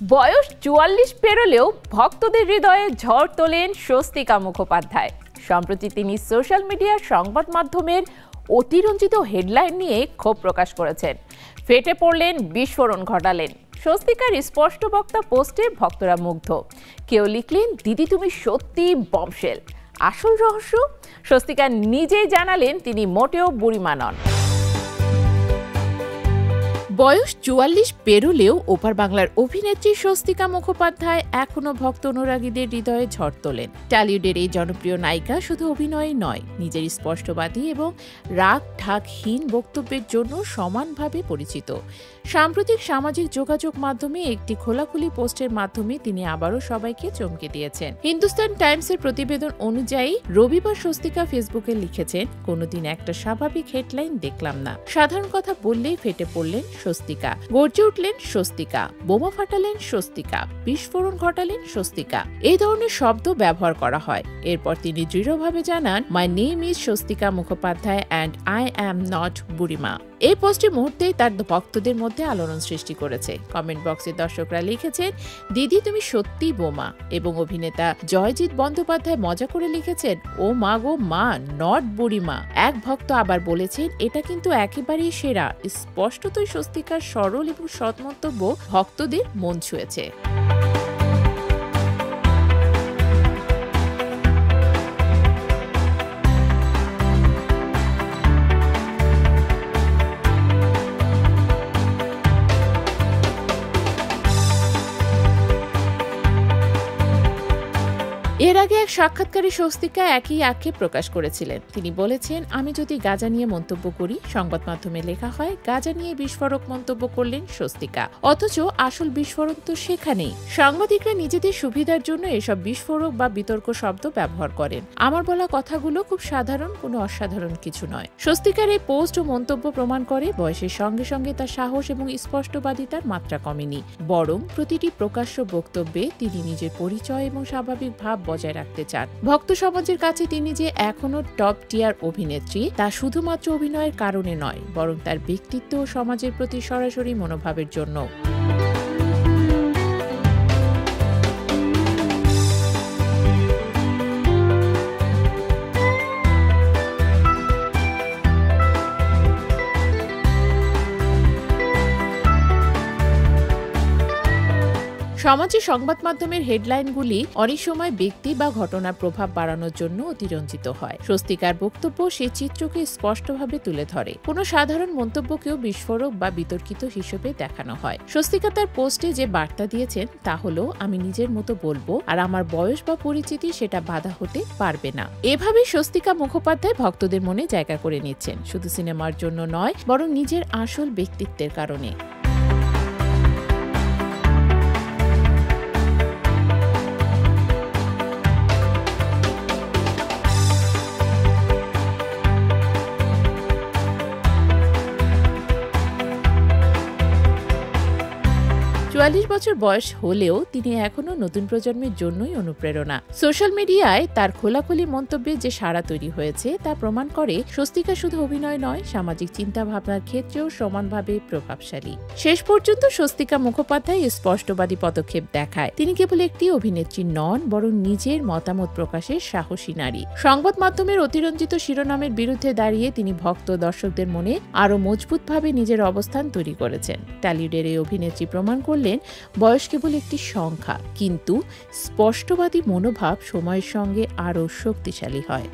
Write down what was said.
বয়স ৪৪ পেরোলেও ভক্তদের হৃদয়ে ঝড় তোলেন স্বস্তিকা মুখোপাধ্যায়। সম্প্রতি তিনি সোশ্যাল মিডিয়ার সংবাদ মাধ্যমের অতিরঞ্জিত হেডলাইন নিয়ে ক্ষোভ প্রকাশ করেছেন। ফেটে পড়লেন, বিস্ফোরণ ঘটালেন। স্বস্তিকার স্পষ্ট বক্তা পোস্টে ভক্তরা মুগ্ধ। কেউ লিখলেন, দিদি তুমি সত্যি বম্বশেল। আসল রহস্য, স্বস্তিকা নিজেই জানালেন তিনি মোটেও বুড়িমা নন। বয়স ৪৪ পেরোলেও ওপার বাংলার অভিনেত্রী স্বস্তিকা মুখোপাধ্যায় এখনো ভক্ত অনুরাগীদের হৃদয়ে ঝড় তোলেন। টলিউডের এই জনপ্রিয় নায়িকা শুধু অভিনয়ই নয়, নিজের স্পষ্টবাদী এবং রাগ ঢাকহীন বক্তব্যের জন্য সমানভাবে পরিচিত। সাম্প্রতিক সামাজিক যোগাযোগ মাধ্যমে একটি খোলাখুলি পোস্টের মাধ্যমে তিনি আবারও সবাইকে চমকে দিয়েছেন। হিন্দুস্তান টাইমসের প্রতিবেদন অনুযায়ী রবিবার স্বস্তিকা ফেসবুকে লিখেছেন, কোনোদিন একটা স্বাভাবিক হেডলাইন দেখলাম না। সাধারণ কথা বললেই ফেটে পড়লেন স্বস্তিকা, গর্জে উঠলেন স্বস্তিকা, বোমা ফাটালেন স্বস্তিকা, বিস্ফোরণ ঘটালেন স্বস্তিকা। এই ধরনের শব্দ ব্যবহার করা হয়। এরপর তিনি দৃঢ়ভাবে জানান, my name is Swastika Mukhopadhyay and I am not বুড়িমা। এই পোস্টটি মুহূর্তেই তার ভক্তদের মধ্যে আলোড়ন সৃষ্টি করেছে। কমেন্ট বক্সে দর্শকরা লিখেছেন, দিদি তুমি সত্যি বোমা। এবং অভিনেতা জয়জিৎ বন্দ্যোপাধ্যায় মজা করে লিখেছেন, ও মা গো মা, নট বুড়িমা। এক ভক্ত আবার বলেছেন, এটা কিন্তু একেবারেই সেরা। স্পষ্টতই স্বস্তিকার সরল এবং সৎ মন্তব্য ভক্তদের মন ছুঁয়েছে। এর আগে এক সাক্ষাৎকারে স্বস্তিকা একই আক্ষেপ প্রকাশ করেছিলেন। তিনি বলেছেন, আমি যদি গাঁজা নিয়ে মন্তব্য করি, সংবাদ মাধ্যমে লেখা হয় গাঁজা নিয়ে বিস্ফোরক মন্তব্য করলেন স্বস্তিকা। অথচ আসল বিস্ফোরণ তো সেখানেই। সাংবাদিকরা নিজেদের সুবিধার জন্য এসব বিস্ফোরক বা বিতর্ক শব্দ ব্যবহার করেন। আমার বলা কথাগুলো খুব সাধারণ, কোনো অসাধারণ কিছু নয়। স্বস্তিকার এই পোস্ট ও মন্তব্য প্রমাণ করে বয়সের সঙ্গে সঙ্গে তার সাহস এবং স্পষ্টবাদিতার মাত্রা কমেনি, বরং প্রতিটি প্রকাশ্য বক্তব্যে তিনি নিজের পরিচয় এবং স্বাভাবিক ভাব বজায় রাখতে চান। ভক্ত সমাজের কাছে তিনি যে এখনো টপ টিয়ার অভিনেত্রী, তা শুধুমাত্র অভিনয়ের কারণে নয়, বরং তার ব্যক্তিত্ব ও সমাজের প্রতি সরাসরি মনোভাবের জন্য। সমাজে সংবাদ মাধ্যমের হেডলাইনগুলি অনেক সময় ব্যক্তি বা ঘটনার প্রভাব বাড়ানোর জন্য অতিরঞ্জিত হয়। স্বস্তিকার বক্তব্য সেই চিত্রকে স্পষ্টভাবে তুলে ধরে। কোনো সাধারণ মন্তব্যকেও বিস্ফোরক বা বিতর্কিত হিসেবে দেখানো হয়। স্বস্তিকা তার পোস্টে যে বার্তা দিয়েছেন তা হলো, আমি নিজের মতো বলবো, আর আমার বয়স বা পরিচিতি সেটা বাধা হতে পারবে না। এভাবেই স্বস্তিকা মুখোপাধ্যায় ভক্তদের মনে জায়গা করে নিচ্ছেন, শুধু সিনেমার জন্য নয়, বরং নিজের আসল ব্যক্তিত্বের কারণে। চুয়াল্লিশ বছর বয়স হলেও তিনি এখনো নতুন প্রজন্মের জন্যই অনুপ্রেরণা। সোশ্যাল মিডিয়ায় তার খোলাখুলি মন্তব্যে যে সাড়া তৈরি হয়েছে তা প্রমাণ করে স্বস্তিকা শুধু অভিনয় নয়, সামাজিক চিন্তা ভাবনার ক্ষেত্রেও সমানভাবে প্রভাবশালী। শেষ পর্যন্ত স্বস্তিকা মুখোপাধ্যায় স্পষ্টবাদী পদক্ষেপ দেখায়। তিনি কেবল একটি অভিনেত্রী নন, বরং নিজের মতামত প্রকাশের সাহসী নারী। সংবাদ মাধ্যমের অতিরঞ্জিত শিরোনামের বিরুদ্ধে দাঁড়িয়ে তিনি ভক্ত দর্শকদের মনে আরো মজবুতভাবে নিজের অবস্থান তৈরি করেছেন। টলিউডের এই অভিনেত্রী প্রমাণ করলেন, বয়স কেবল একটি সংখ্যা, কিন্তু স্পষ্টবাদী মনোভাব সময়ের সঙ্গে আরও শক্তিশালী হয়।